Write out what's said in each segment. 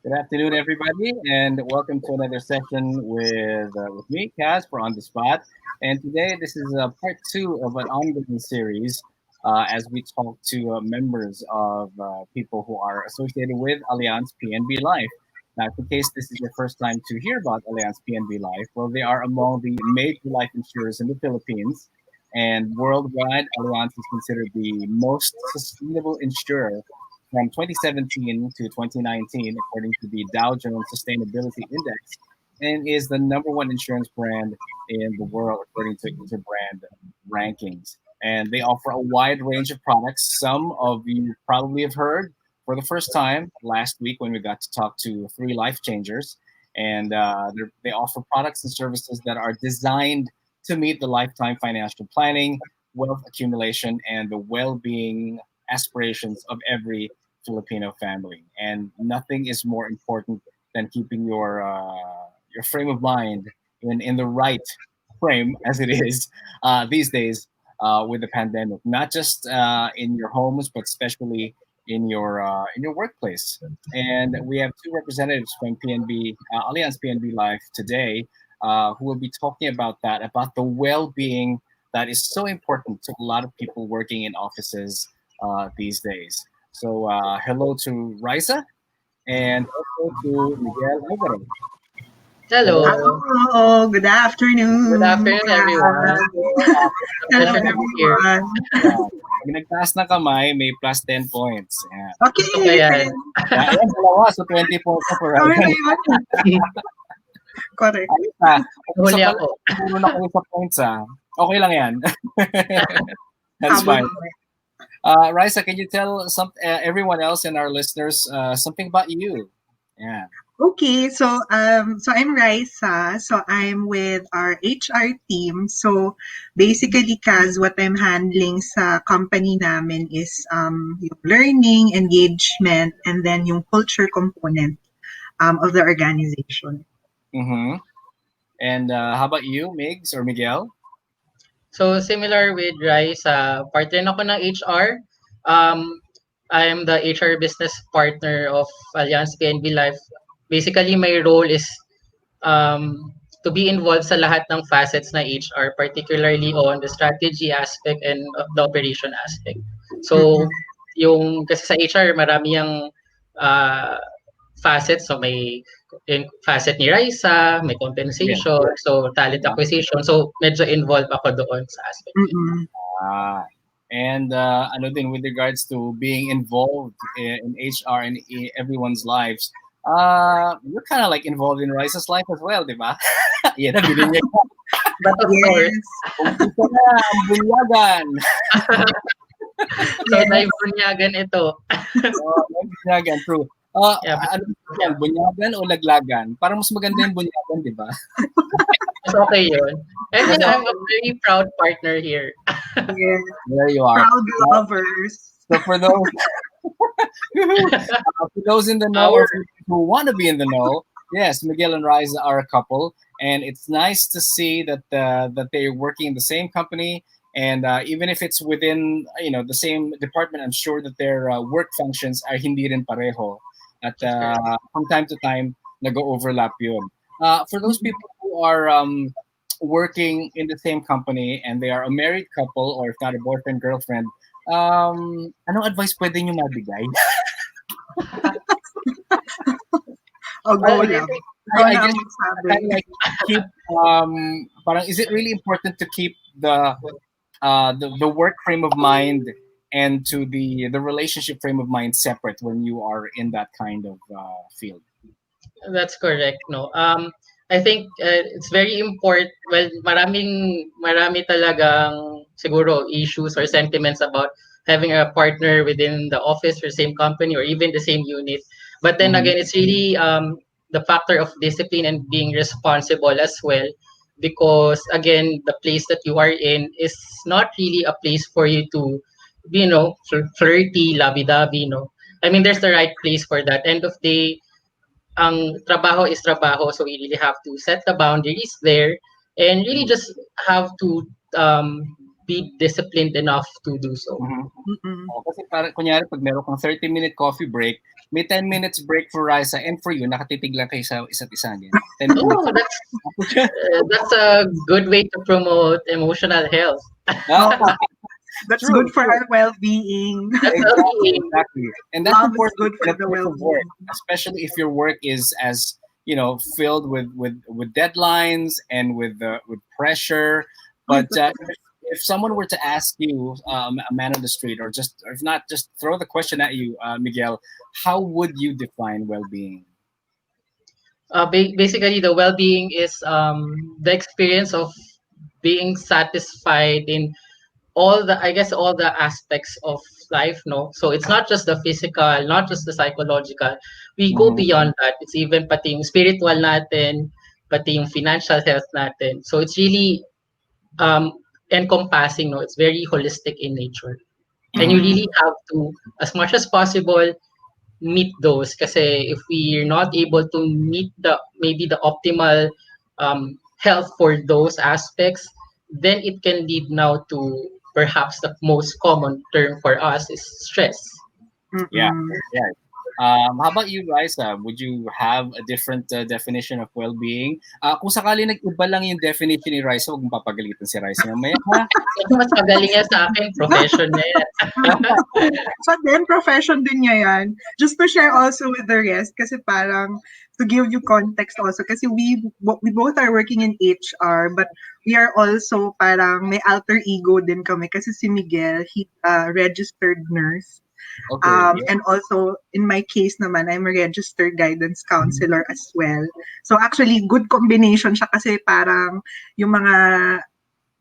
Good afternoon, everybody, and welcome to another session with me, Kaz, for On the Spot. And today, this is part two of an ongoing series as we talk to members of people who are associated with Allianz PNB Life. Now, in case this is your first time to hear about Allianz PNB Life, well, they are among the major life insurers in the Philippines, and worldwide, Allianz is considered the most sustainable insurer from 2017 to 2019, according to the Dow Jones Sustainability Index, and is the number one insurance brand in the world, according to Interbrand rankings. And they offer a wide range of products. Some of you probably have heard for the first time last week when we got to talk to three life changers. And they offer products and services that are designed to meet the lifetime financial planning, wealth accumulation, and the well being aspirations of every Filipino family. And nothing is more important than keeping your frame of mind in the right frame as it is these days with the pandemic. Not just in your homes, but especially in your workplace. And we have two representatives from PNB Allianz PNB Life today who will be talking about that, about the well-being that is so important to a lot of people working in offices these days. So hello to Ryza and also to Miguel Alvaro. Hello. Hello, good Good afternoon. afternoon, everyone. Hello, Pleasure to be here. everyone. Pag nagtaas ng kamay, may plus 10 points. Ayan. Ito ba Okay. yan? Ayan, dalawa. So 20 points na for Ryza. Correct. Ayos na. Kung Huli isa ako. pala na kayo sa points okay lang yan. That's Habol fine. mamaya. Ryza, can you tell everyone else and our listeners something about you? Yeah. Okay, so I'm Ryza. So I'm with our HR team. So basically, Kaz, what I'm handling sa company namin is yung learning, engagement, and then yung culture component of the organization. Mm-hmm. And how about you, Migs or Miguel? So, similar with Ryza, part rin ako ng HR. Um, I'm the HR business partner of Allianz PNB Life. Basically, my role is to be involved sa lahat ng facets ng HR, particularly on the strategy aspect and the operation aspect. So, kasi sa HR, marami yung uh, facets. So, may yung facet ni Ryza, may Yeah. compensation, so talent acquisition. So, medyo involved ako doon sa aspect. Mm-mm. And ano din with regards to being involved in HR and in everyone's lives, you're kind of like involved in Ryza's life as well, di ba? Yan ang binigyan ko. But of course, Yes. Umpisa na ang bunyagan. so naibunyagan ito. Bunyagan, true. Yeah, but Ano yan, bunyagan o laglagan? Parang mas maganda yung bunyagan, di ba? it's okay yun. And then I'm a very proud partner here. Yes. There you are. Proud lovers. So for those for those in the know or who want to be in the know, yes, Miguel and Ryza are a couple, and it's nice to see that that they're working in the same company, and even if it's within the same department, I'm sure that their work functions are hindi rin pareho. At from time to time, nag-overlap yun. For those people who are working in the same company and they are a married couple or if not a boyfriend girlfriend, anong advice pwede nyo mabigay? O, go lang. I Ikaw na guess ang magsabi. kind of like keep parang is it really important to keep the work frame of mind and to the relationship frame of mind separate when you are in that kind of field? That's correct, no. I think it's very important. Well, marami talagang siguro issues or sentiments about having a partner within the office or same company or even the same unit. But then again, it's really the factor of discipline and being responsible as well. Because again, the place that you are in is not really a place for you to be, flirty, lovey-dovey, I mean, there's the right place for that. End of day, ang trabaho is trabaho, so we really have to set the boundaries there and really just have to be disciplined enough to do so. Mhm. Mm-mm. Kasi parang kunyari pag meron kang 30-minute coffee break, may 10 minutes break for Ryza and for you, nakatitig lang kayo sa isa't isa niyan. 10 minutes. Oh, that's a good way to promote emotional health. Ah, That's true, good for true. our well-being. That's Exactly, well-being. exactly. And that's Love is important good in for a the place of work, well-being. especially if your work is as filled with deadlines and with pressure. Ay, But if someone were to ask you, a man on the street, or if not, just throw the question at you, Miguel, how would you define well-being? Basically, the well-being is the experience of being satisfied in all the aspects of life, no? So it's not just the physical, not just the psychological. We go Mm-hmm. beyond that. It's even pati yung spiritual natin, pati yung financial health natin. So it's really um encompassing, no? It's very holistic in nature. And you Mm-hmm. Mm-mm. really have to, as much as possible, meet those. Kasi if we're not able to meet the optimal health for those aspects, then it can lead now to perhaps the most common term for us is stress. Yeah, Mm-mm. yeah. How about you, Liza? Would you have a different definition of well-being? Kung sakali nag-iba lang yung definition ni Ryza, huwag mong papagalitan si Ryza mamaya, ha? Mas magaling yan sa akin, profession na yan. So then, profession din niya yan. Just to share also with the rest, kasi parang, to give you context also, kasi we both are working in HR, but we are also parang may alter ego din kami. Kasi si Miguel, he registered nurse. Okay, yeah. And also, in my case naman, I'm a registered guidance counselor as well. So actually, good combination siya kasi parang yung mga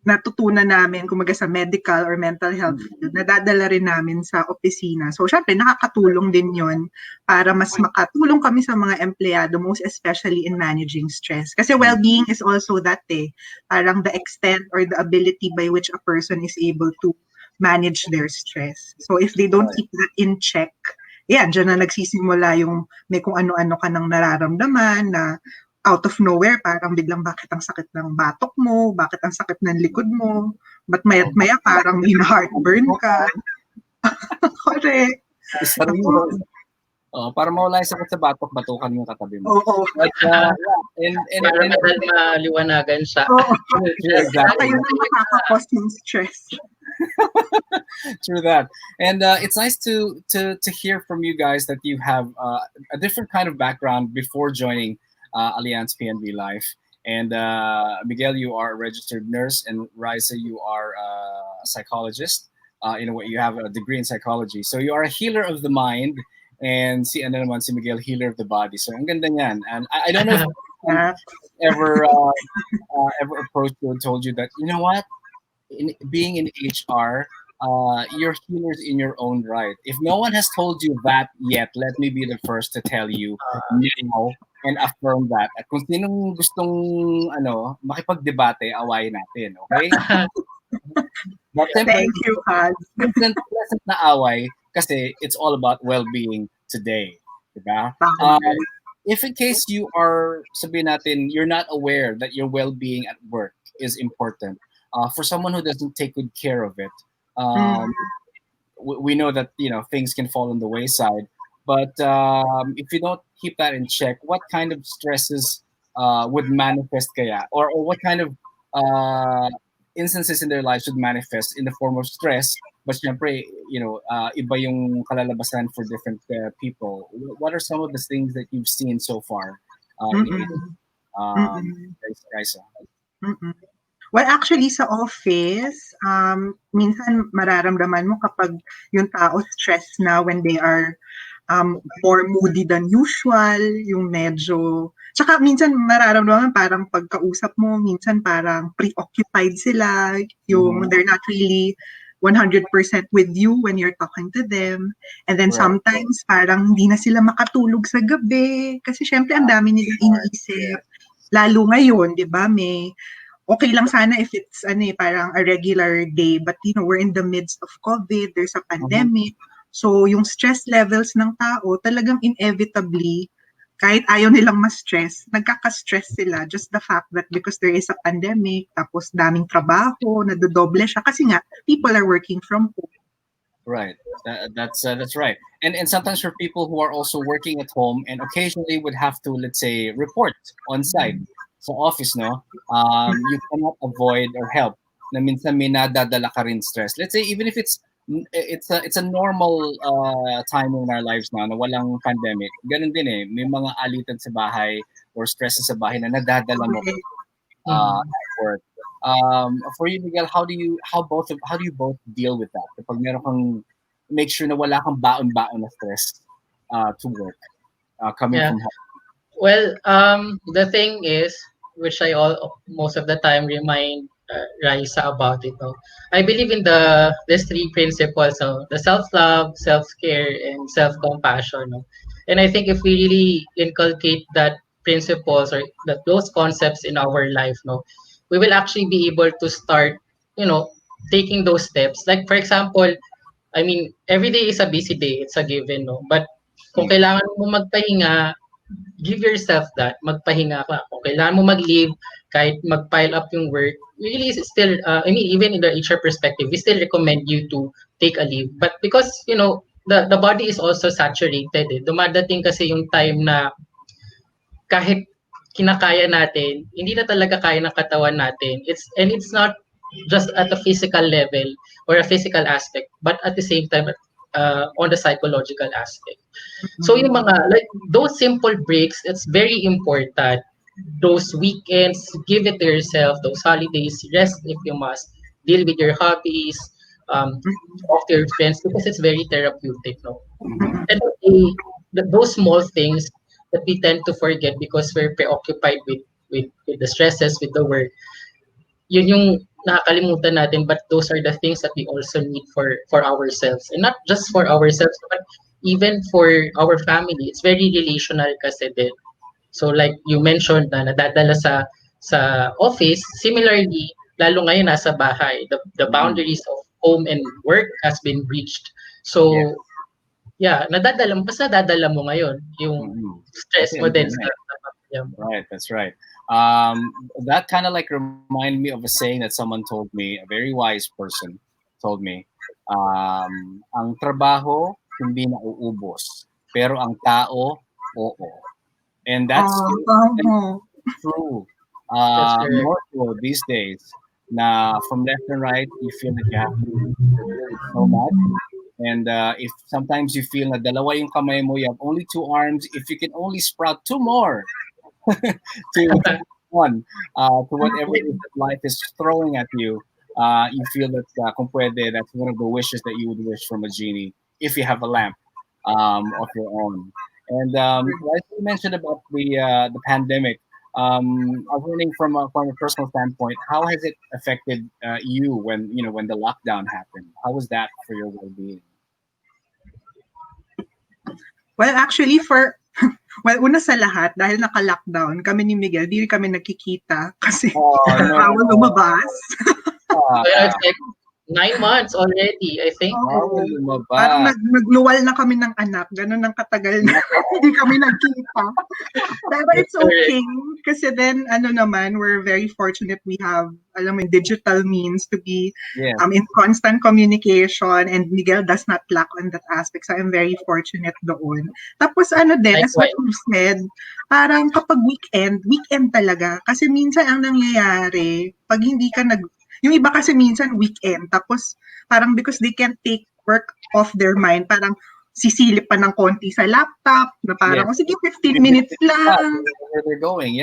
natutunan namin, kumaga sa medical or mental health field, nadadala rin namin sa opisina. So, syempre, nakakatulong din yon para mas makatulong kami sa mga empleyado, most especially in managing stress. Kasi well-being is also that parang the extent or the ability by which a person is able to manage their stress. So, if they don't keep that in check, yan, dyan na nagsisimula yung may kung ano-ano ka nang nararamdaman na out of nowhere, parang biglang bakit ang sakit ng batok mo, bakit ang sakit ng likod mo, ba't maya't maya parang in-heartburn ka. Correct. Isa rin Ako, yun. Para mawala yung sakit sa batok, batukan yung katabi mo. oo. But, yeah, Para and madal maliwanagan siya. Oo. true, exactly. Kaya yung nakakakos ng stress. True that. And it's nice to hear from you guys that you have a different kind of background before joining Allianz PNB Life. And Miguel, you are a registered nurse, and Ryza, you are a psychologist. You have a degree in psychology. So you are a healer of the mind, and ano naman si Miguel, healer of the body. So ang ganda niyan. And I don't know if Yeah. ever approached you and told you that, you know what, being in HR, you're healers in your own right. If no one has told you that yet, let me be the first to tell you now and affirm that. At kung sinong gustong makipagdebate, awayin natin, okay? But Thank you, Kaz. pleasant na away kasi it's all about well-being today, diba? If in case you are, sabihin natin, you're not aware that your well-being at work is important, for someone who doesn't take good care of it, we know that things can fall on the wayside. But if you don't keep that in check, what kind of stresses would manifest kaya, or what kind of instances in their lives would manifest in the form of stress? But syempre, iba yung kalalabasan for different people. What are some of the things that you've seen so far in Ryza? Well, actually, sa office, minsan mararamdaman mo kapag yung tao stressed na when they are more moody than usual, yung medyo... Tsaka minsan mararamdaman parang pagkausap mo, minsan parang preoccupied sila, yung they're not really 100% with you when you're talking to them. And then sometimes parang hindi na sila makatulog sa gabi kasi syempre ang dami nilang iniisip. Lalo ngayon, di ba, okay lang sana if it's parang a regular day, but we're in the midst of COVID, there's a pandemic. So yung stress levels ng tao talagang inevitably kahit ayaw nilang ma-stress, nagkaka-stress sila just the fact that because there is a pandemic, tapos daming trabaho, nadodoble siya kasi nga people are working from home. Right. That's right. And sometimes for people who are also working at home and occasionally would have to, let's say, report on site sa office, no, you cannot avoid or help na minsan may nadadala ka rin stress. Let's say even if it's a normal time in our lives now na walang pandemic. Ganun din eh. May mga alitan sa bahay or stresses sa bahay na nadadala mo at work. For you, Miguel, how do you both deal with that? Kapag meron kang make sure na wala kang baon-baon na stress to work coming Yeah. from home. Well, the thing is, which I most of the time remind Ryza about it. No? I believe in these three principles: no? The self-love, self-care, and self-compassion. No? And I think if we really inculcate that principles or those concepts in our life, no, we will actually be able to start, taking those steps. Like for example, I mean, every day is a busy day. It's a given, no. But kung kailangan mo magpahinga, give yourself that, magpahinga ka. Kung kailangan mo mag-leave, kahit mag-pile up yung work, really still, I mean, even in the HR perspective, we still recommend you to take a leave. But because, the body is also saturated. Dumadating kasi yung time na kahit kinakaya natin, hindi na talaga kaya ng katawan natin. It's not just at a physical level or a physical aspect, but at the same time, on the psychological aspect. So yung mga like those simple breaks, it's very important. Those weekends, give it to yourself. Those holidays, rest if you must. Deal with your hobbies, talk to your friends because it's very therapeutic. No, and those small things that we tend to forget because we're preoccupied with the stresses, with the work. Yun yung nakakalimutan natin, but those are the things that we also need for ourselves, and not just for ourselves but even for our family. It's very relational kasi din. So like you mentioned na nadadala sa office, similarly lalo ngayon nasa bahay, the boundaries of home and work has been breached. So nadadala mo ngayon yung stress mo din sa pamilya mo. Right, that's right. That kind of like reminded me of a saying that someone told me, a very wise person told me, ang trabaho hindi nauubos, pero ang tao, oo. And that's true. More so these days, na from left and right, you feel that you have to do it so much. And if sometimes you feel na dalawa yung kamay mo, you have only two arms, if you can only sprout two more to one, to whatever it is that life is throwing at you, you feel that kung pwede, that's one of the wishes that you would wish from a genie if you have a lamp of your own. And like you mentioned about the pandemic, I was wondering from a personal standpoint, how has it affected you when when the lockdown happened? How was that for your well-being? Well, actually, una sa lahat, dahil naka-lockdown, kami ni Miguel, di kami nagkikita kasi bawal lumabas. It's like 9 months already, I think. Parang nagluwal na kami ng anak. Ganun ang katagal na hindi kami nagkita. Pero it's okay. Kasi then, we're very fortunate we have, digital means to be in constant communication, and Miguel does not lack on that aspect. So I'm very fortunate doon. Tapos as what you said, parang kapag weekend talaga. Kasi minsan ang nangyayari, pag hindi ka yung iba kasi minsan weekend, tapos parang because they can't take work off their mind, parang sisilip pa ng konti sa laptop, na parang, sige, 15 minutes lang. Where they're going,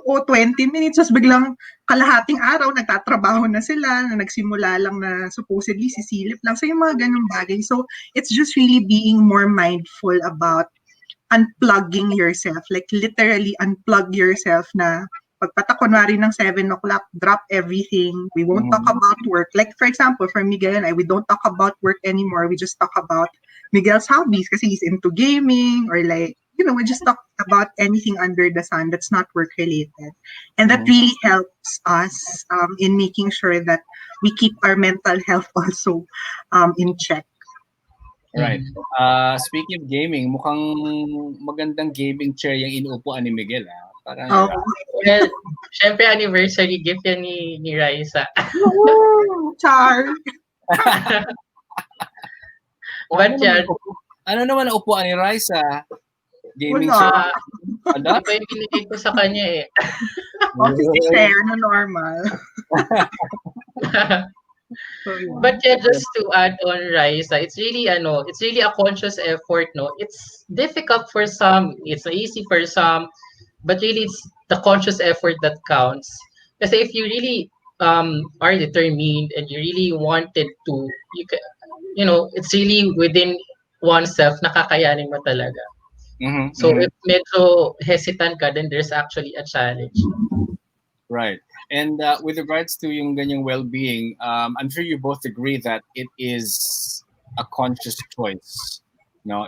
O 20 minutes, tapos biglang kalahating araw, nagtatrabaho na sila, na nagsimula lang na supposedly sisilip lang. So yung mga ganung bagay. So it's just really being more mindful about unplugging yourself, like literally unplug yourself na pagpata kunwari ng 7 o'clock, drop everything. We won't talk about work. Like, for example, for Miguel and I, we don't talk about work anymore. We just talk about Miguel's hobbies kasi he's into gaming, or like, we just talk about anything under the sun that's not work-related. And that really helps us in making sure that we keep our mental health also in check. Right. Speaking of gaming, mukhang magandang gaming chair yung inuupuan ni Miguel. Parang Oh, Well, syempre anniversary gift yan ni Ryza. woohoo! Char! But yeah, ano naman ang upuan ni Ryza? Gaming Wala. chair. Ano? iba yung binigay ko sa kanya eh. Office chair na normal. But yeah, just to add on Ryza, it's really a conscious effort, no? It's difficult for some, it's easy for some, but really it's the conscious effort that counts. Kasi if you really are determined and you really wanted to, you can, it's really within oneself, nakakayanin mo talaga. So if medyo hesitant ka, then there's actually a challenge. Right. And with regards to yung ganyang well-being, I'm sure you both agree that it is a conscious choice. No,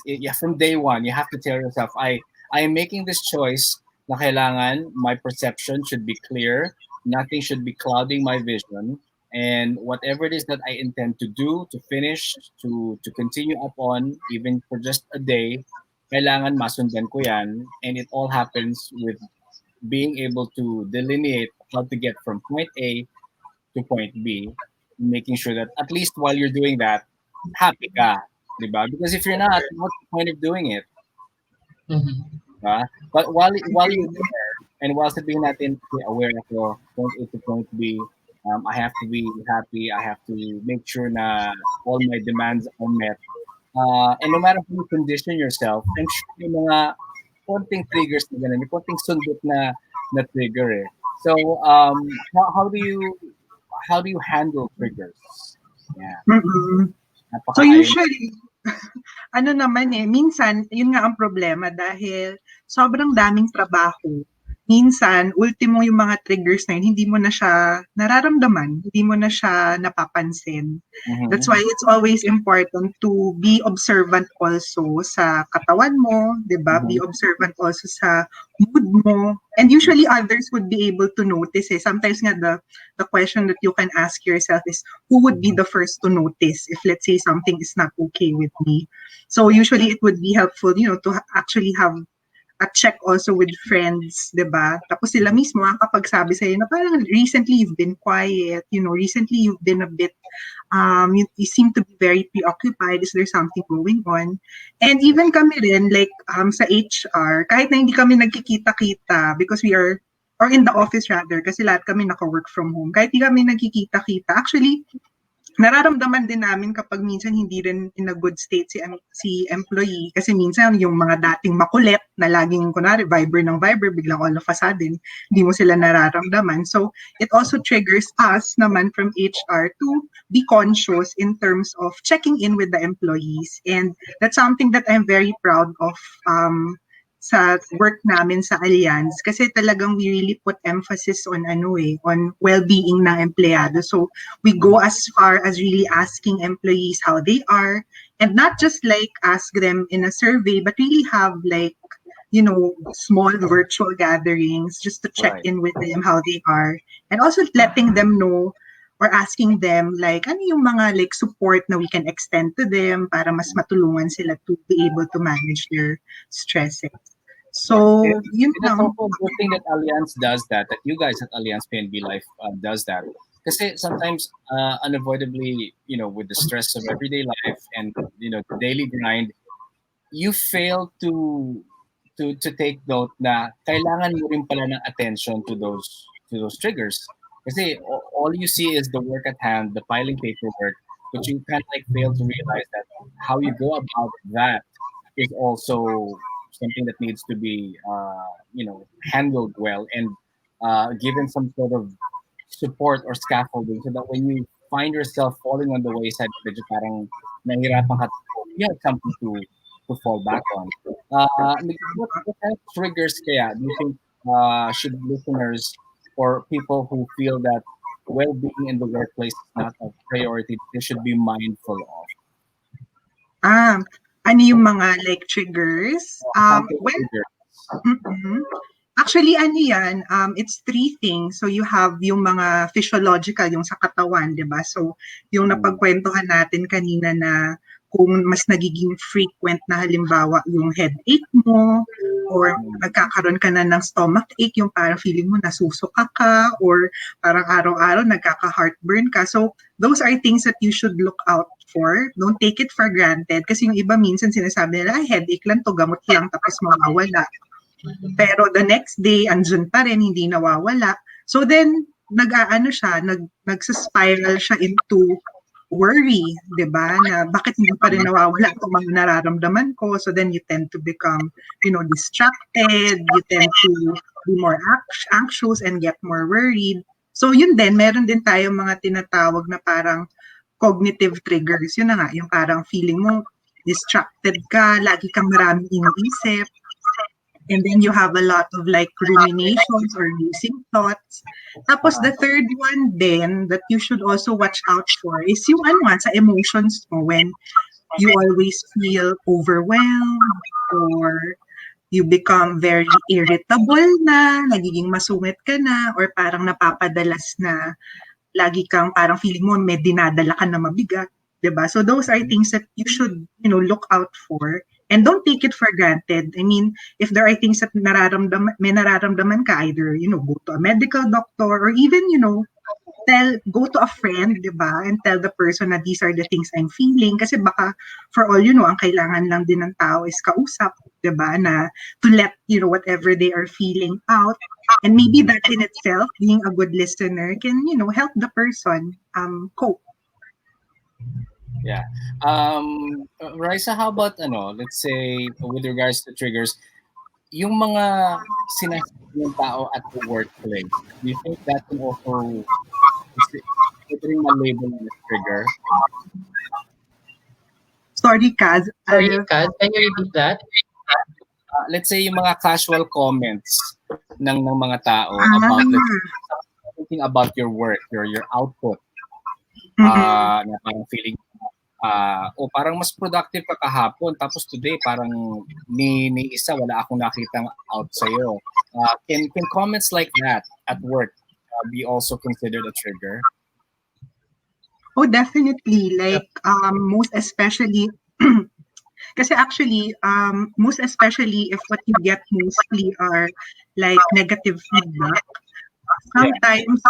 yeah, from day one, you have to tell yourself, I am making this choice na kailangan my perception should be clear, nothing should be clouding my vision, and whatever it is that I intend to do, to finish, to continue upon, even for just a day, kailangan masundan ko yan, and it all happens with being able to delineate how to get from point A to point B, making sure that at least while you're doing that, happy ka, diba? Because if you're not, what's the point of doing it? Diba? But while you're there, and while sabihin natin, okay, aware ako, point A to point B, I have to be happy, I have to make sure na all my demands are met. And no matter how you condition yourself, I'm sure yung mga konting triggers na ganun, may konting sundot na trigger eh. So, how do you handle triggers? Yeah. So usually, ano naman minsan, yun nga ang problema dahil sobrang daming trabaho. Minsan, ultimo yung mga triggers na yun, hindi mo na siya nararamdaman, hindi mo na siya napapansin. That's why it's always important to be observant also sa katawan mo, di ba? Be observant also sa mood mo. And usually others would be able to notice Sometimes nga the question that you can ask yourself is, who would be the first to notice if let's say something is not okay with me? So usually it would be helpful, to actually have a check also with friends, di ba? Tapos sila mismo ang kapagsabi sa'yo na parang recently you've been quiet, recently you've been a bit, you seem to be very preoccupied. Is there something going on? And even kami rin, like sa HR, kahit na hindi kami nagkikita-kita because we are, or in the office rather, kasi lahat kami naka-work from home, kahit hindi kami nagkikita-kita, actually, nararamdaman din namin kapag minsan hindi rin in a good state si employee kasi minsan yung mga dating makulit na laging kunwari Viber biglang all of a sudden hindi mo sila nararamdaman. So it also triggers us naman from HR to be conscious in terms of checking in with the employees, and that's something that I'm very proud of sa work namin sa Allianz kasi talagang we really put emphasis on on well-being ng empleyado. So we go as far as really asking employees how they are, and not just like ask them in a survey, but really have like small virtual gatherings just to check in with them how they are, and also letting them know or asking them like ano yung mga like support na we can extend to them para mas matulungan sila to be able to manage their stresses. So, that's also a good thing that Allianz does that you guys at Allianz PNB Life does that. Kasi sometimes unavoidably, with the stress of everyday life and the daily grind, you fail to take note na kailangan mo rin pala ng attention to those triggers. Kasi all you see is the work at hand, the filing paperwork, but you kind of like fail to realize that how you go about that is also something that needs to be handled well and given some sort of support or scaffolding so that when you find yourself falling on the wayside, medyo parang nahihirapan ka, you have something to fall back on. What kind of triggers kaya do you think should listeners or people who feel that well-being in the workplace is not a priority, they should be mindful of? Ano yung mga like triggers? Actually, ano yan, it's three things. So you have yung mga physiological, yung sa katawan, di ba? So yung napagkwentuhan natin kanina na kung mas nagiging frequent na halimbawa yung headache mo, or nagkakaroon ka na ng stomach ache, yung parang feeling mo nasusuka ka, or parang araw-araw nagkaka-heartburn ka. So, those are things that you should look out for. Don't take it for granted. Kasi yung iba minsan sinasabi nila, ay, headache lang to, gamot lang, tapos mawawala. Pero the next day, andun pa rin, hindi nawawala. So then, nagsaspiral siya into worry, di ba? Na bakit hindi pa rin nawawala itong mga nararamdaman ko? So then you tend to become, distracted, you tend to be more anxious and get more worried. So yun din, meron din tayong mga tinatawag na parang cognitive triggers. Yun na nga, yung parang feeling mo distracted ka, lagi kang maraming iniisip, and then you have a lot of like ruminations or losing thoughts. Tapos the third one then that you should also watch out for is yung sa emotions mo, when you always feel overwhelmed, or you become very irritable na, nagiging masungit ka na, or parang napapadalas na lagi kang parang feeling mo may dinadala ka na mabigat, diba? So those are things that you should, look out for. And don't take it for granted. I mean, if there are things that may nararamdaman ka, either, go to a medical doctor, or even, go to a friend, diba? And tell the person na these are the things I'm feeling. Kasi baka, for all you know, ang kailangan lang din ng tao is kausap, diba? Na to let, whatever they are feeling out. And maybe that in itself, being a good listener, can, help the person cope. Yeah. Ryza, how about let's say with regards to triggers, yung mga sinasabi ng tao at the workplace, do you think that can also putting a label on a trigger? Sorry, Kaz. Can you repeat that? Let's say yung mga casual comments ng mga tao about thinking about your work, your output. Na parang feeling parang mas productive ka kahapon, tapos today parang ni isa wala akong nakitang out sa'yo. Can comments like that at work be also considered a trigger? Oh, definitely. Like, most especially, kasi actually, most especially if what you get mostly are like negative feedback, sometimes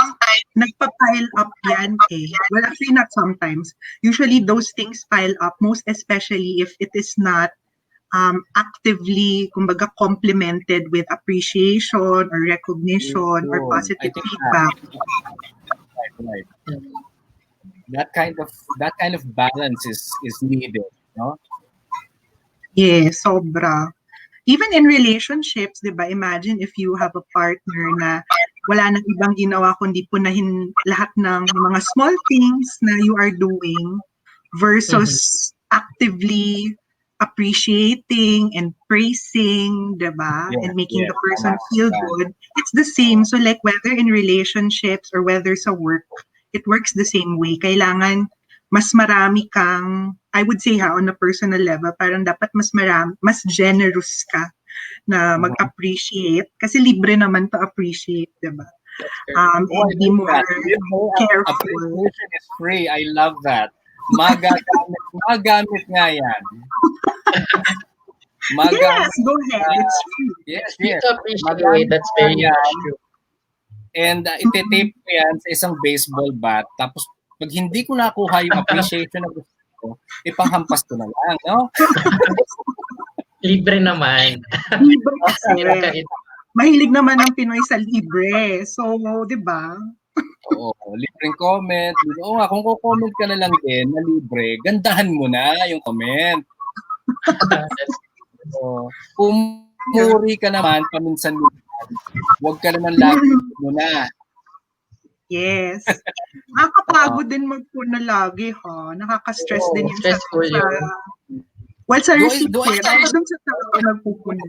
nagpa-pile up yan eh. Well, actually not sometimes. Usually those things pile up, most especially if it is not actively, kumbaga, complemented with appreciation or recognition or positive feedback. Right. That kind of balance is needed, no? Yeah, sobra. Even in relationships, di ba? Imagine if you have a partner na wala nang ibang ginawa kundi punahin lahat ng mga small things na you are doing versus actively appreciating and praising, di ba? And making the person feel good. It's the same. So like whether in relationships or whether sa work, it works the same way. Kailangan mas marami kang, I would say on a personal level, parang dapat mas generous ka na mag-appreciate. Kasi libre naman to appreciate, diba? And be more careful. Appreciation is free. I love that. Magamit nga yan. Yes, go ahead. It's free. Yes. Appreciate. That's very true. And ititape ko yan sa isang baseball bat. Tapos pag hindi ko nakuha yung appreciation na gusto ko, ipanghampas ko na lang, no? Libre naman. Libre kasi. Mahilig naman ang Pinoy sa libre. So, di ba? Oo, libreng comment. Oo nga, kung comment ka na lang din na libre, gandahan mo na yung comment. So, kung muri ka naman, paminsan-minsan, huwag ka naman lagi muna. Yes. Nakakapagod din magpuna lagi, ha? Nakaka-stress din yung stressful yun. Well, sa recipient, ako dun sa tao nagpupuna.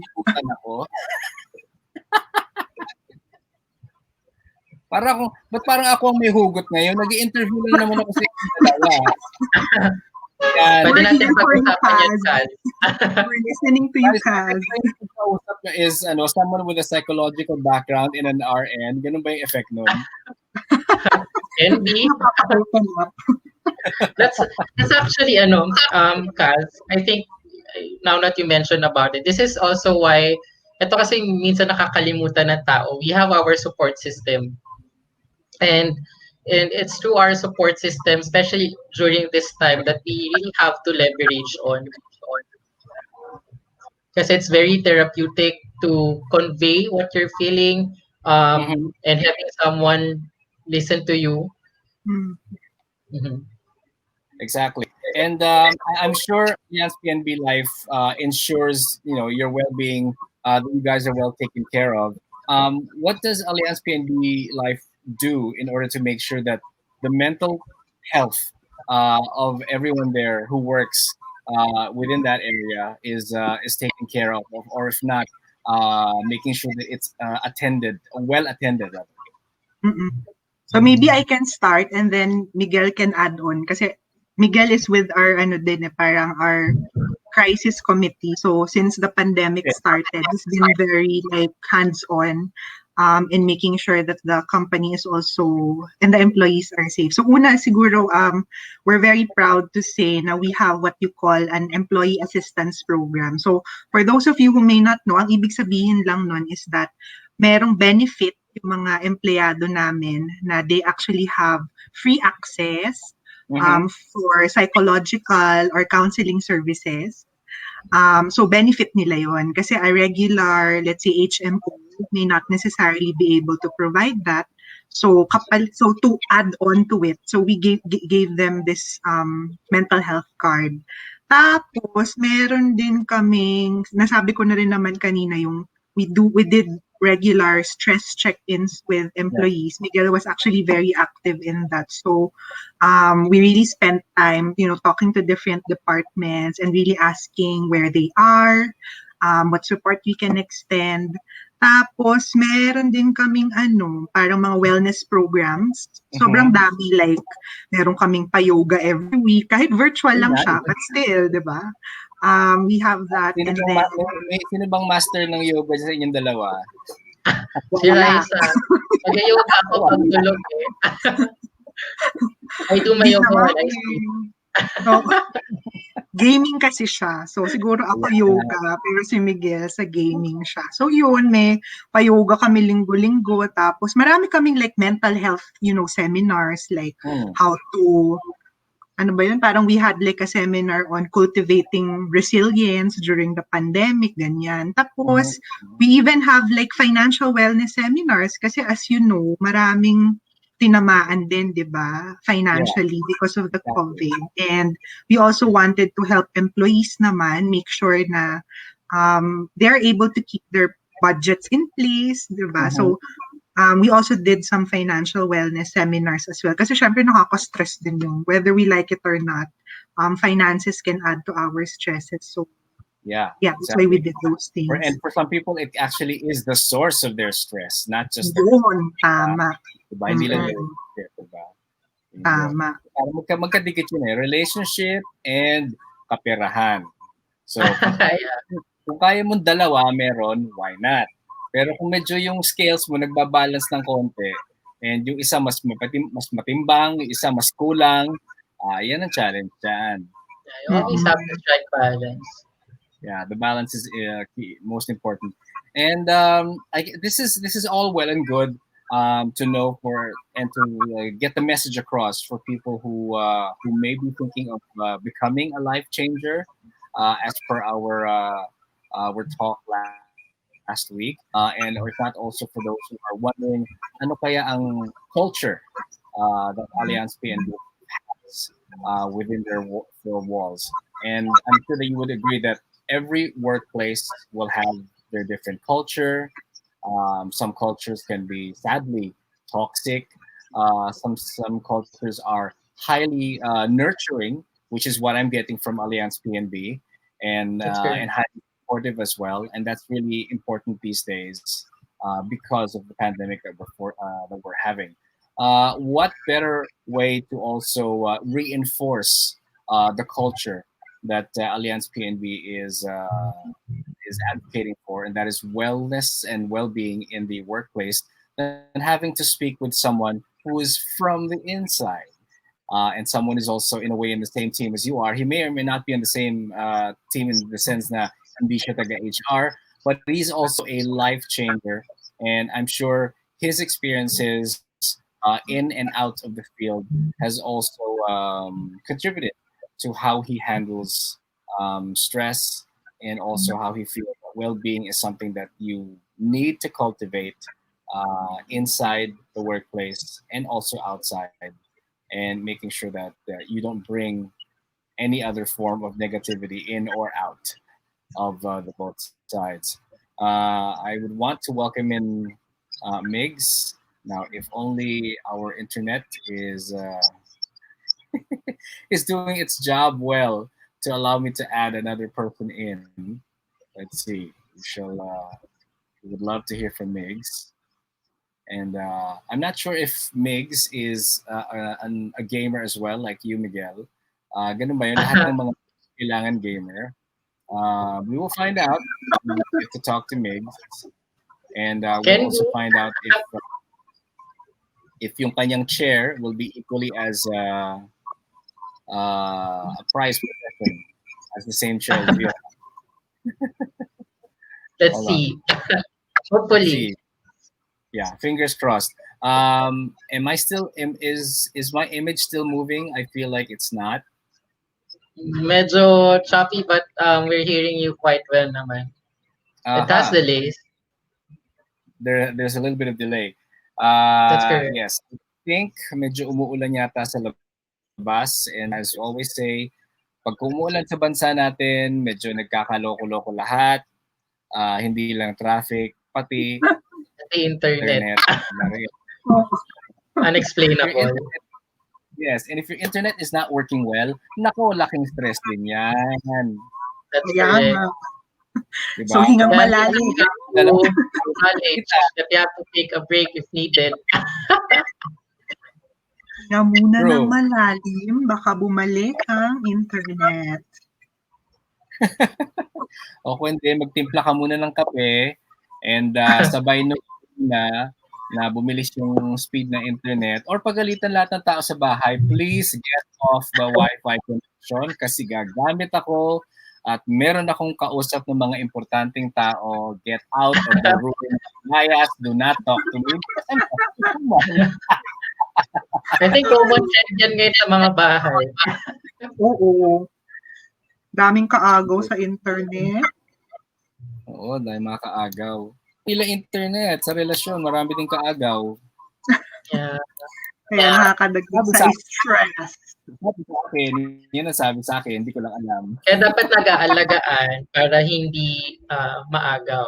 Ba't parang ako ang may hugot ngayon? Nag-i-interview lang naman ako sa dalawa. Pwede natin pag-usapan yan, Kaz. We're listening to you, Kaz. Kausap niya is someone with a psychological background in an RN. Ganun ba yung effect nun? NB? that's that's actually Kaz, I think now that you mentioned about it, this is also why ito kasi minsan nakakalimutan ng tao. We have our support system, and it's through our support system, especially during this time, that we really have to leverage on, because it's very therapeutic to convey what you're feeling, Mhm. and having someone listen to you. Mm. Mhm. Exactly. And I'm sure Allianz PNB Life ensures your well-being. That you guys are well taken care of. What does Allianz PNB Life do in order to make sure that the mental health of everyone there who works within that area is taken care of, or if not, making sure that it's attended, well attended, rather. Mm. So maybe I can start and then Miguel can add on kasi Miguel is with our ano din eh, parang our crisis committee. So since the pandemic Yeah. started, he's been very like hands-on in making sure that the company is also and the employees are safe. So una siguro we're very proud to say na we have what you call an employee assistance program. So for those of you who may not know, ang ibig sabihin lang nun is that merong benefit yung mga empleyado namin na they actually have free access Mm-hmm. for psychological or counseling services. So benefit nila yon kasi a regular, let's say HMO, may not necessarily be able to provide that. So so to add on to it, so we gave them this mental health card. Tapos meron din kaming nasabi ko na rin naman kanina yung we did regular stress check-ins with Yeah. employees. Miguel was actually very active in that. So we really spent time, talking to different departments and really asking where they are, what support we can extend. Tapos, meron din kaming parang mga wellness programs. Sobrang Mm-hmm. dami, like, meron kaming pa-yoga every week. Kahit virtual lang Nice. siya, but still, di ba? We have that. Sino And bang, then, sino bang master ng yoga sa inyong dalawa? Si wala. Ryza, mag-yoga ako pag tulog eh. I do my Di yoga naman while I sleep. eh. So, gaming kasi siya. So, siguro ako Yeah. yoga, pero si Miguel sa gaming siya. So, yun, may pa-yoga kami linggo-linggo. Tapos, marami kaming like mental health, seminars, like Hmm. how to, ano ba yun? Parang we had like a seminar on cultivating resilience during the pandemic, ganyan. Tapos, Mm-hmm. we even have like financial wellness seminars kasi as you know, maraming tinamaan din, di ba? Yeah. Financially because of the Exactly. COVID. And we also wanted to help employees naman make sure na they're able to keep their budgets in place, di ba? Mm-hmm. So, we also did some financial wellness seminars as well. Kasi syempre nakaka-stress din yung whether we like it or not. Finances can add to our stresses. So, Yeah. yeah, that's why we Exactly. did those And things. for some people, it actually is the source of their stress, not just the Yun, uh, tama. diba? Hindi lang Mm-mm, relationship, diba? Yun. tama. Parang magkadikit yun eh. Relationship and kaperahan. So, Yeah. kung kaya mong dalawa, meron, why not? Pero kung medyo yung scales mo nagbabalance ng konti, and yung isa mas matimbang, yung isa mas kulang, yan ang challenge dyan. You always have to strike balance. Yeah, the balance is key, most important. And this is all well and good to know for and to get the message across for people who may be thinking of becoming a life changer, as per our talk last week, and or if not also for those who are wondering ano kaya ang culture that Allianz PNB has within their four walls. And I'm sure that you would agree that every workplace will have their different culture. Some cultures can be sadly toxic. Some cultures are highly nurturing, which is what I'm getting from Allianz PNB, That's correct. and highly supportive as well. And that's really important these days because of the pandemic that we're having. What better way to also reinforce the culture that Allianz PNB is advocating for, and that is wellness and well-being in the workplace, than having to speak with someone who is from the inside. and someone is also in a way in the same team as you are, he may or may not be on the same team in the sense na hindi siya taga HR, but he's also a life changer. And I'm sure his experiences in and out of the field has also contributed to how he handles stress and also how he feels. Well-being is something that you need to cultivate inside the workplace and also outside, and making sure that you don't bring any other form of negativity in or out of the both sides. I would want to welcome in Migs. Now, if only our internet is doing its job well to allow me to add another person in. Let's see. We would love to hear from Migs. And I'm not sure if Migs is a gamer as well, like you, Miguel. Ganun ba yun? Lahat ng mga kailangan gamer. We will find out. We will get to talk to Migs. And we'll Can also do. find out if yung kanyang chair will be equally as a prize possession as the same chair as you. Let's Hold on. see. Let's Hopefully. see. Yeah, fingers crossed. Am I still? Is my image still moving? I feel like it's not. Medyo choppy, but we're hearing you quite well naman. It has Aha. delays. There's a little bit of delay. That's correct. Yes, I think medyo umuulan yata sa labas, and as we always say, pag umuulan sa bansa natin, medyo nagkakaloko-loko lahat. Hindi lang traffic, pati The internet. internet. Unexplainable. Yes, and if your internet is not working well, nako, laking stress din yan. That's Kaya correct. nga. Diba? So, hingang Then malalim. you have to acknowledge that you have to take a break if needed. Hinga muna True. ng malalim. Baka bumalik ang internet. O kung hindi, magtimpla ka muna ng kape and sabay na bumilis yung speed ng internet or pagalitan lahat ng tao sa bahay, please get off the Wi-Fi connection kasi gagamit ako at meron akong kausap ng mga importanteng tao. Get out of the room. Layas, do not talk to me. I think common sense yan ngayon sa mga bahay. Oo. Daming kaagaw sa internet. Oo, dahil mga kaagaw. Pila internet sa relasyon, marami din kaagaw. Yeah. Kaya nakakadagdag sa stress. Sabi sa akin, yun ang sabi sa akin, hindi ko lang alam. Kaya dapat nag-aalagaan para hindi maagaw.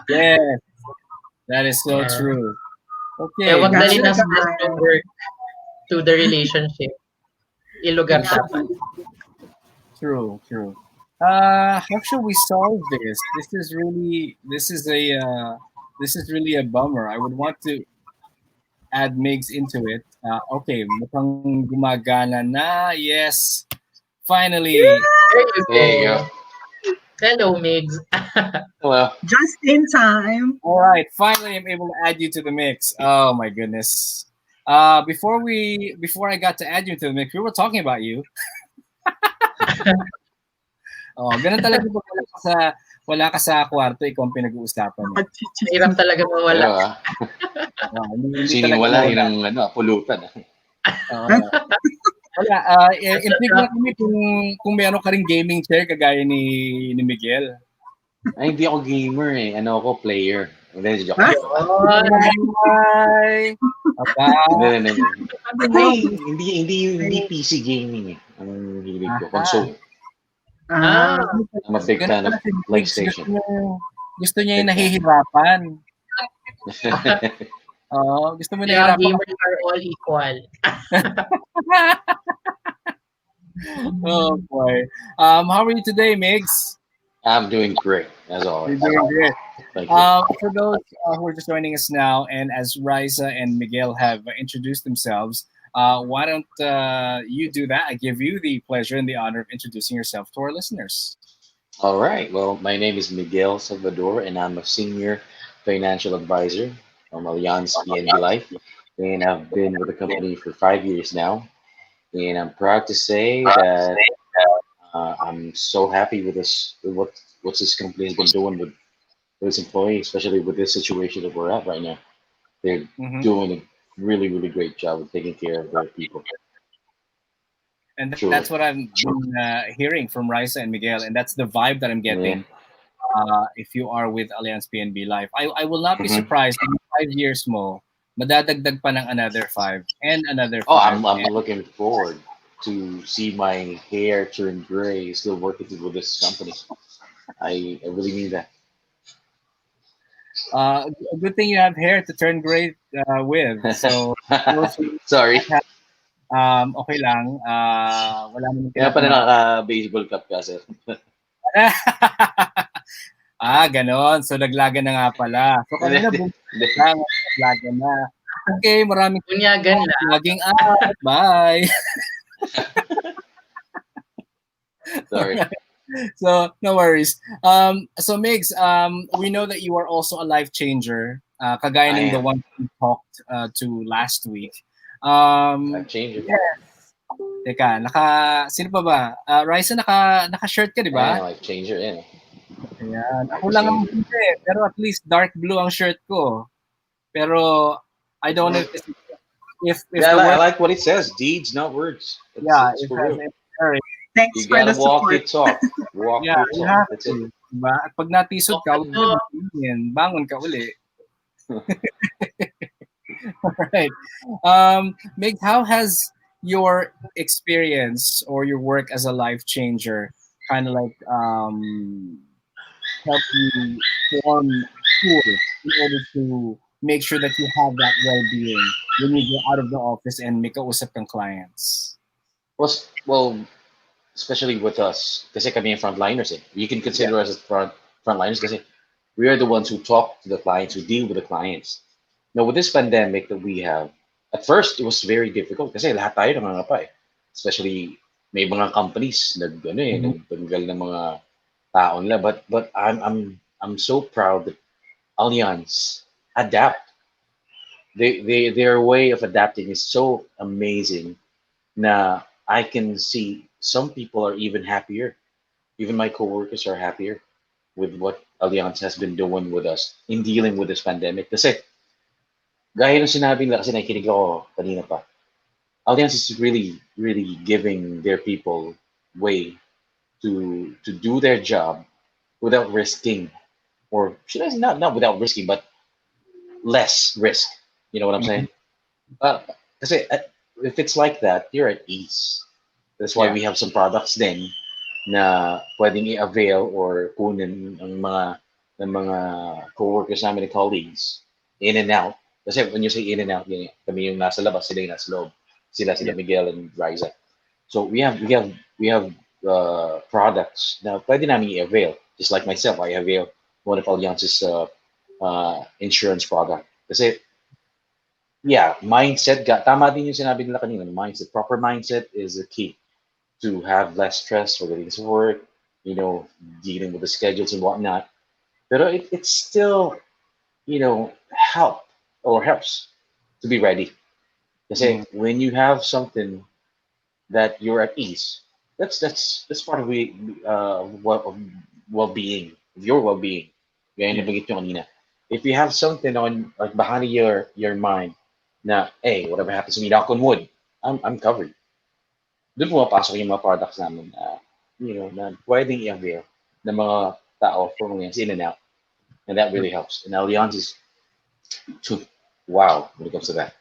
Yes, that is so Yeah. true. Okay. Kaya wag That's dali ng the stress guy. from work to the relationship. Ilugar dapat. True. How should we solve this? This is really a bummer. I would want to add Migs into it. Okay, mukhang gumagana na. Yes, finally. There you go. Hello, Migs. Well, Just in time. All right, finally I'm able to add you to the mix. Oh my goodness. Before I got to add you to the mix, we were talking about you. Ganun talaga pag wala ka sa kwarto, ikaw ang pinag-uusapan. Hirap talaga mawala. Hindi sino talaga wala mawala. yun ang pulutan. Wala. Intrigue na kami kung meron ka ring gaming chair kagaya ni Miguel. Ay, hindi ako gamer eh. Ano ako, player. Hindi, joke. Ay! Hindi PC gaming eh. Ang hilig ko. Console. I'm a big fan of PlayStation. Gusto niya yung nahihirapan. Gusto mo Yeah, nahihirapan. gamers are all equal. Oh boy. How are you today, Migs? I'm doing great, as always. You're doing great. Thank you. For those who are just joining us now, and as Ryza and Miguel have introduced themselves, why don't you do that? I give you the pleasure and the honor of introducing yourself to our listeners. All right. Well, my name is Miguel Salvador, and I'm a senior financial advisor from Allianz PNB Life. and I've been with the company for 5 years now. And I'm proud to say that I'm so happy with this, with what this company has been doing with its employees, especially with this situation that we're at right now. They're Mm-hmm. doing a really, really great job of taking care of their people. And that's Truly. what I'm been hearing from Ryza and Miguel, and that's the vibe that I'm Yeah. getting. If you are with Allianz PNB Life, I will not be Hmm. surprised in 5 years mo, madadagdag pa ng another five and another Oh, five. I'm looking forward to see my hair turn gray, still working with this company. I really mean that. A good thing you have hair to turn gray with. So those who Sorry. don't have, okay lang. Wala naman Kaya pa na kinakama. naka-baseball cap ka, sir. Ganon. So, naglaga na nga pala. So, kanina bumalik lang, naglaga na. Okay, maraming Bunyagan lang. laging out. Bye. Sorry. So, no worries. So, Migs, we know that you are also a life changer, kagaya I ng the am. one we talked to last week. Life changer. Teka, sino pa ba? Ryza, naka-shirt ka, di ba? Ayan, life changer. Ayan. Ayan. Ako Life lang ang changer. hindi, pero at least dark blue ang shirt ko. Pero I don't know if Yeah, the I word, like what it says. Deeds, not words. yeah, It's it for says real. Thanks You for the gotta walk support. your talk. Walk yeah, your you talk. have That's it. to. Diba? At pag natisod ka, huwag So, ka bigyan. Bangon ka uli. Right. Meg, how has your experience or your work as a life changer kind of like help you form tools in order to make sure that you have that well-being when you go out of the office and may kausap kang clients? Well, especially with us, kasi kami yung frontliners eh. You can Yeah. consider us as frontliners kasi we are the ones who talk to the clients, who deal with the clients. Now, with this pandemic that we have, at first, it was very difficult kasi lahat tayo nangangapa eh. Especially, may mga companies Mhm. nagtanggal ng mga tao nila. But I'm so proud that Allianz adapt. Their way of adapting is so amazing. Na I can see some people are even happier. Even my coworkers are happier with what Allianz has been doing with us in dealing with this pandemic. Kasi, gaya ng sinabi nila, kasi nakikinig ako kanina pa, Allianz is really, really giving their people way to do their job without risking, or should I say not without risking, but less risk. You know what I'm Mhm. saying? Uh, kasi if it's like that, you're at ease. That's why Yeah. we have some products then na pwedeng i-avail or kunin ng mga coworkers namin and colleagues in and out. Kasi when you say in and out, yun, kami yung nasa labas, sila yung nasa loob. Sila Yeah. Miguel and Ryza. So we have products na pwede namin i-avail. Just like myself, I avail one of Allianz's insurance product. Kasi yeah, mindset, tama din yung sinabi nila kanina, mindset. Proper mindset is the key to have less stress relating to work, dealing with the schedules and whatnot. But it's still, helps to be ready. Kasi Mhm. when you have something that you're at ease, that's part of well-being, of your well-being. Gaya na Yeah. nabanggit nyo kanina. If you have something on like behind your mind, na hey, whatever happens to me, knock on wood, I'm covered. Doon pumapasok yung mga products namin na, na pwedeng i-avail ng mga tao from Allianz in and out. And that really helps. And Allianz is too, wow when it comes to that.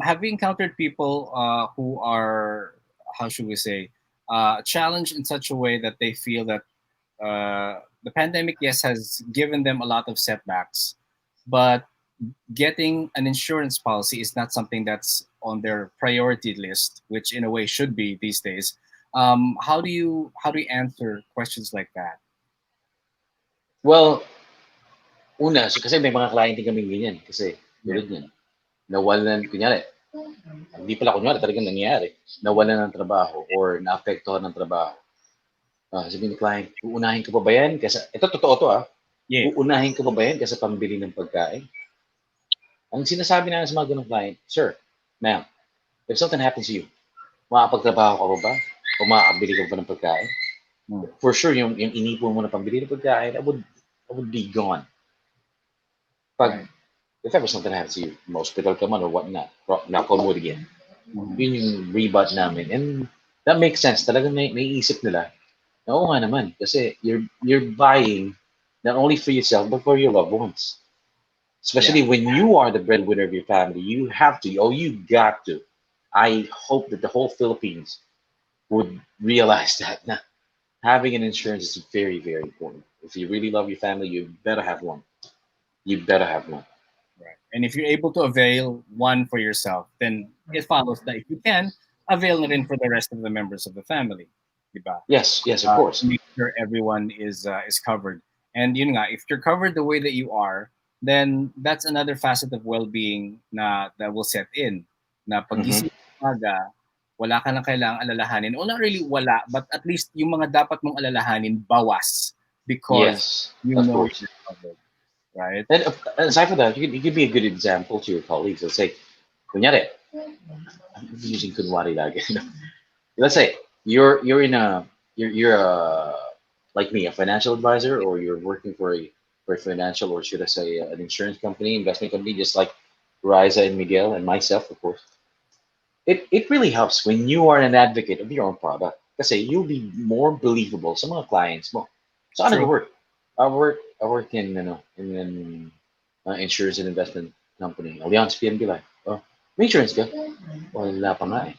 Have you encountered people who are, how should we say, challenged in such a way that they feel that the pandemic, yes, has given them a lot of setbacks, but getting an insurance policy is not something that's on their priority list, which in a way should be these days. How do you answer questions like that? Well, una, so kasi may mga client din kami ganyan. Kasi Yeah. tulad yan, nawalan, kunyari, hindi pala kunyari, talagang nangyayari, nawalan ng trabaho or naapektuhan ng trabaho. Sabihin ni client, uunahin ko pa ba yan? Kasi, ito totoo to Yeah. uunahin ko pa ba yan kasi pambili ng pagkain? Ang sinasabi namin sa mga ganong client, sir, ma'am, if something happens to you, makapagtrabaho ka pa ba? O makakabili ka pa ng pagkain? Mm. For sure, yung inipon mo na pambili ng pagkain, I would be gone. Pag, Right. if ever something happens to you, ma-hospital ka man or whatnot, knock on wood again. Mhm. Yun yung rebut namin. And that makes sense. Talagang may isip nila. Na, oo nga naman. Kasi you're buying not only for yourself, but for your loved ones. Yeah. Especially when you are the breadwinner of your family. You have to, oh, you got to. I hope that the whole Philippines would realize that nah, having an insurance is very, very important. If you really love your family, you better have one. You better have one. Right. And if you're able to avail one for yourself, then it follows that if you can, avail it in for the rest of the members of the family. Diba? Yes, yes, of To course. make sure everyone is covered. And yun nga, if you're covered the way that you are, then that's another facet of well-being na that will set in. Na Hmm. pagising ng umaga, wala ka na kailangang alalahanin. O not really wala, but at least yung mga dapat mong alalahanin, bawas. Because Yes, you of know course. you're covered. Right? And aside from that, you could be a good example to your colleagues. Let's say, kunyari, I'm using kunwari lagi. Let's say you're in a you're a like me, a financial advisor, or you're working for a financial, or should I say, an insurance company, investment company, just like Ryza and Miguel and myself, of course. It really helps when you are an advocate of your own product. Kasi you'll be more believable sa mga clients mo. So ano True. work? I work in insurance and investment company, Allianz PNB Life. Oh, may insurance ka? Wala pa nga eh.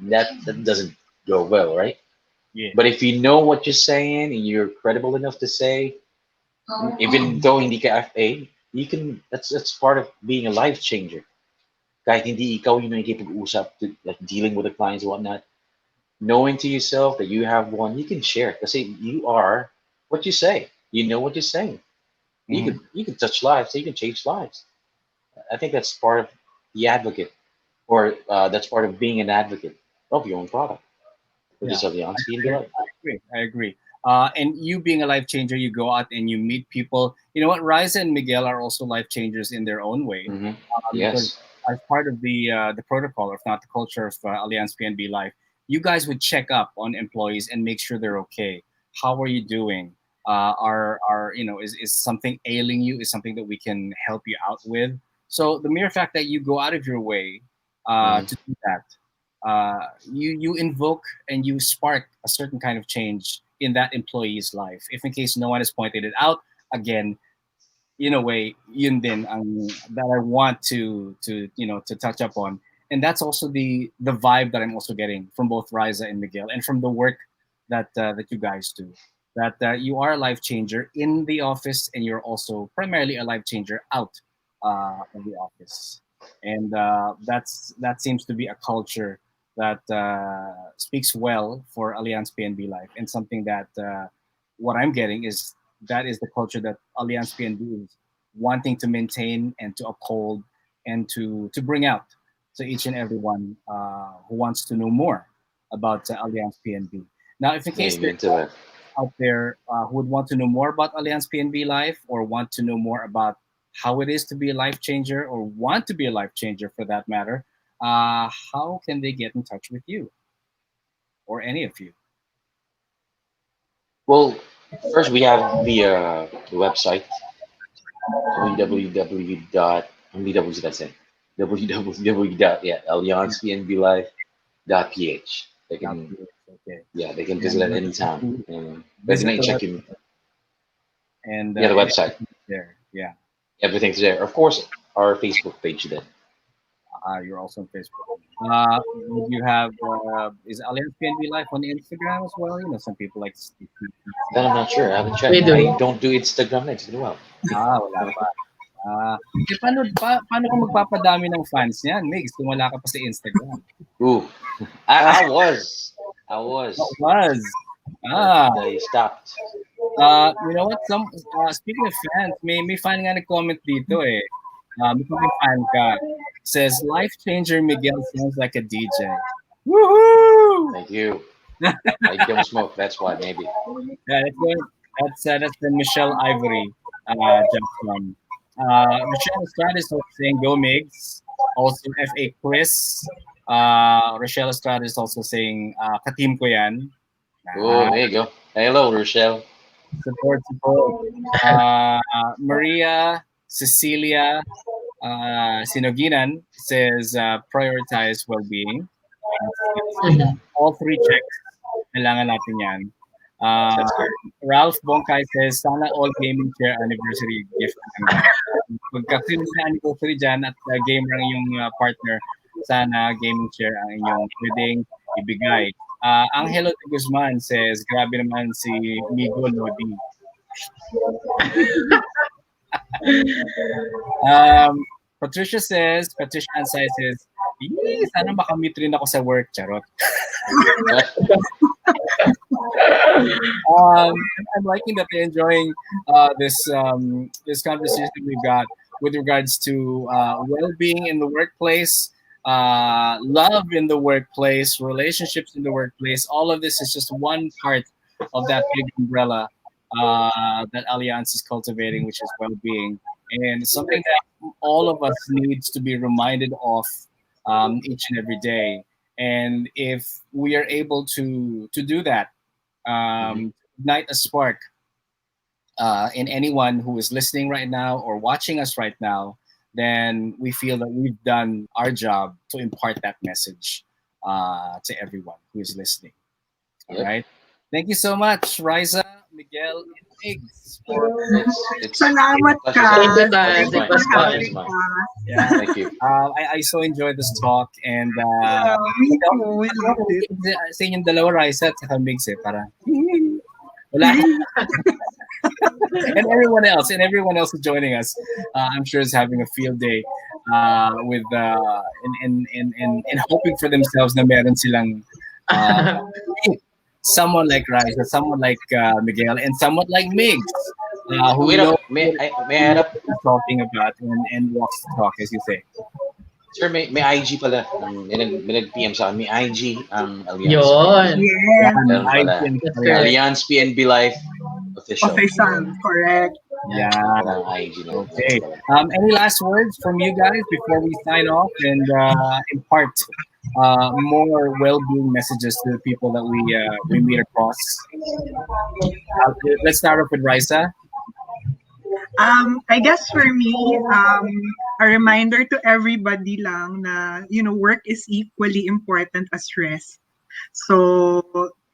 That doesn't go well, right? Yeah. But if you know what you're saying and you're credible enough to say, even though hindi ka FA, you can. That's part of being a life changer. Kahit hindi ikaw yung nakikipag-usap to, like dealing with the clients and whatnot, knowing to yourself that you have one, you can share because you are what you say. You know what you're saying. Mhm. You could touch lives. So you can change lives. I think that's part of the advocate, or that's part of being an advocate of your own product, which Yeah. is Allianz being I beloved. agree. I agree. And you being a life changer, you go out and you meet people. You know what? Ryza and Miguel are also life changers in their own way, Hmm. because Yes. as part of the protocol, if not the culture of Allianz PNB Life, you guys would check up on employees and make sure they're okay. How are you doing? Is something ailing you? Is something that we can help you out with? So the mere fact that you go out of your way Hmm. to do that, you invoke and you spark a certain kind of change in that employee's life. If in case no one has pointed it out, again, in a way, yun din ang that I want to touch up on, and that's also the vibe that I'm also getting from both Riza and Miguel, and from the work that you guys do. That you are a life changer in the office, and you're also primarily a life changer out of the office, and that seems to be a culture that speaks well for Allianz PNB Life, and something that what I'm getting is that is the culture that Allianz PNB is wanting to maintain and to uphold and to bring out to each and everyone who wants to know more about Allianz PNB. Now, if in case there's Amen to that. out there who would want to know more about Allianz PNB Life or want to know more about how it is to be a life changer or want to be a life changer for that matter, how can they get in touch with you or any of you? Well, first we have the website www dot how many W's did I say? www dot yeah allianzpnblife.ph. They can Okay. yeah they can visit And at any time. Pwede visit na the i-check web yung and yeah the website. there. Yeah. Everything's there. Of course, our Facebook page then. You're also on Facebook. Would you have is Allianz PNB Life on Instagram as well? You know, some people like That I'm not sure. I haven't We checked. I do. don't do Instagram next in a while. wala pa. Paano ka magpapadami ng fans niyan, Migs, kung wala ka pa sa Instagram? Ooh, Ah, I what was, was? but Ah, I stopped. you know what? Speaking of fans, may fan nga nag-comment dito eh. Ito may fan ka. Says, Life Changer Miguel sounds like a DJ. Woohoo! Thank you. I don't smoke. That's why maybe. Yeah, that's the Michelle Ivory Jackson. Rochelle Estrada is also saying go Migs. Also FA Chris. Rochelle Estrada is also saying katim ko yan. Oh, Ah, there you go. Hello, Rochelle. support. Uh, Maria, Cecilia, Sinoginan says prioritize well-being. Mhm. All three checks. Kailangan natin yan. Uh, That's good. Ralph Bongkai says, sana all gaming chair anniversary gift tanggap. Pag kasi may anniversary dyan at gamer ang iyong partner, sana gaming chair ang inyong pwedeng ibigay. Angelo de Guzman says, grabe naman si Migo Lodi. Patricia Ansay says, sana makamit rin ako sa work, charot. I'm liking that they're enjoying this conversation we've got with regards to well-being in the workplace, love in the workplace, relationships in the workplace. All of this is just one part of that big umbrella that Allianz is cultivating, which is well-being, and something that all of us needs to be reminded of each and every day. And if we are able to do that, Mhm. ignite a spark in anyone who is listening right now or watching us right now, then we feel that we've done our job to impart that message to everyone who is listening. All Yep. right. Thank you so much, Ryza, Miguel, and Migs for It's Salamat, pleasure's Thank all. you, Kaz. Kaz. Thank Pleasure's you It mine. for was Pleasure's fun. having mine. us. yeah. Thank you. I so enjoyed this talk and Yeah, me too. We loved it. sa inyong dalawa, Ryza at saka Migs wala akong and everyone else is joining us. I'm sure is having a field day with and hoping for themselves na meron silang uh, someone like Ryza, someone like Miguel, and someone like Migs, who Wait up. know May I who add knows up? what he's talking about and walks the talk, as you say. Sir, may IG pala. May nag-PM sa akin. May IG ang Allianz PNB. Yun. Yes, Yan, Meron I pala. can That's Alliance. correct. Allianz PNB Life Official. official. Yun. Correct. Yeah. Meron Yeah. palang IG na. Okay. Any last words from you guys before we sign off and impart more well-being messages to the people that we meet across? Let's start off with Ryza. I guess for me, a reminder to everybody lang na, work is equally important as rest. So,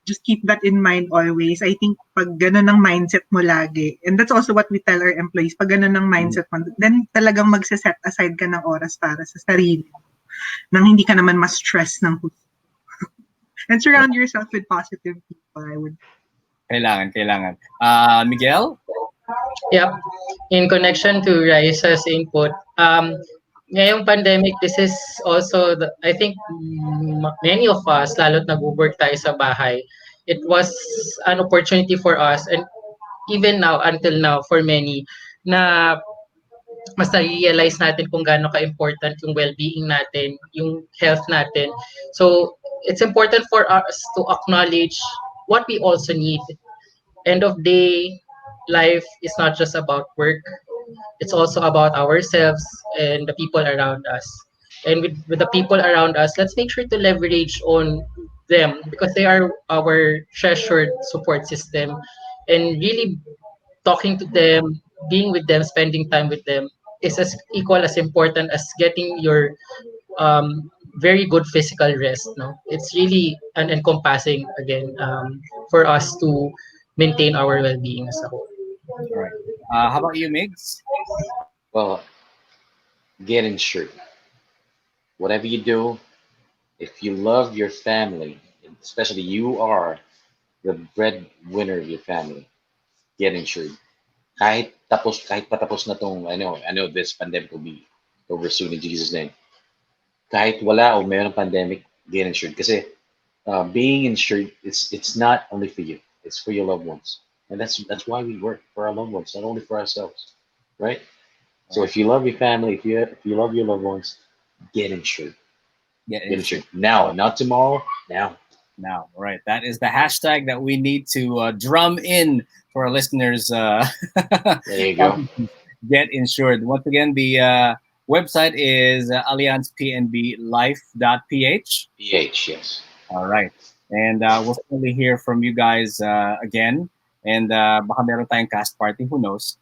just keep that in mind always. I think pag ganun ang mindset mo lagi, and that's also what we tell our employees, pag ganun ang mindset mo, then talagang magse-set aside ka ng oras para sa sarili mo, nang hindi ka naman ma-stress ng gusto. And surround yourself with positive people, I would. Kailangan. Miguel? Yep. In connection to Raisa's input, ngayong pandemic, this is also, I think, many of us, lalo't nag-work tayo sa bahay, it was an opportunity for us, and even now, until now, for many, na mas na-realize natin kung gaano ka-important yung well-being natin, yung health natin. So, it's important for us to acknowledge what we also need. End of day, life is not just about work. It's also about ourselves and the people around us. And with the people around us, let's make sure to leverage on them because they are our treasured support system. And really talking to them, being with them, spending time with them is as equal as important as getting your very good physical rest. No, it's really an encompassing again for us to maintain our well-being as a whole. All right. How about you, Migs? Well, get insured. Whatever you do, if you love your family, especially you are the breadwinner of your family, get insured. Kahit patapos na tong, I know this pandemic will be over soon in Jesus' name. Kahit wala o mayroong pandemic, get insured. Kasi being insured, it's not only for you, it's for your loved ones. And that's why we work for our loved ones, not only for ourselves, right? So if you love your family, if you love your loved ones, get insured. Yeah, Get insured now, not tomorrow. Now. now. All right. That is the hashtag that we need to drum in for our listeners. There you go. get insured. Once again, the website is allianzpnblife.ph. PH, yes. All right. And we'll certainly hear from you guys again. And baka meron tayong cast party, who knows?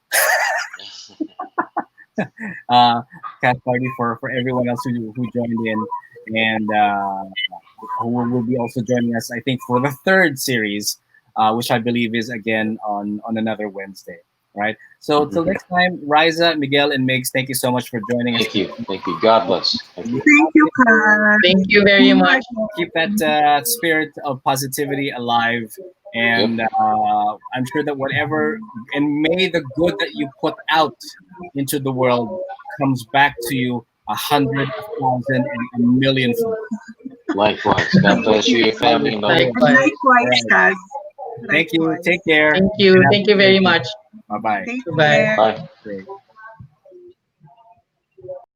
uh, Cast party for everyone else who joined in. And who will be also joining us, I think, for the third series, which I believe is again on another Wednesday. Right. So till Mhm. next time, Ryza, Miguel, and Migs, thank you so much for joining us. Thank you. Thank you. God bless. Thank you. Thank you, Kaz. Thank you very much. Keep that spirit of positivity alive, Yep. and I'm sure that whatever, and may the good that you put out into the world comes back to you 100, 1,000, and a millionfold. Likewise. God bless you, your family, and all. And Likewise. All likewise, right. Kaz. Thank you. Likewise. Take care. Thank you. Thank you very much. Bye bye. Take Goodbye. care. Bye. Okay.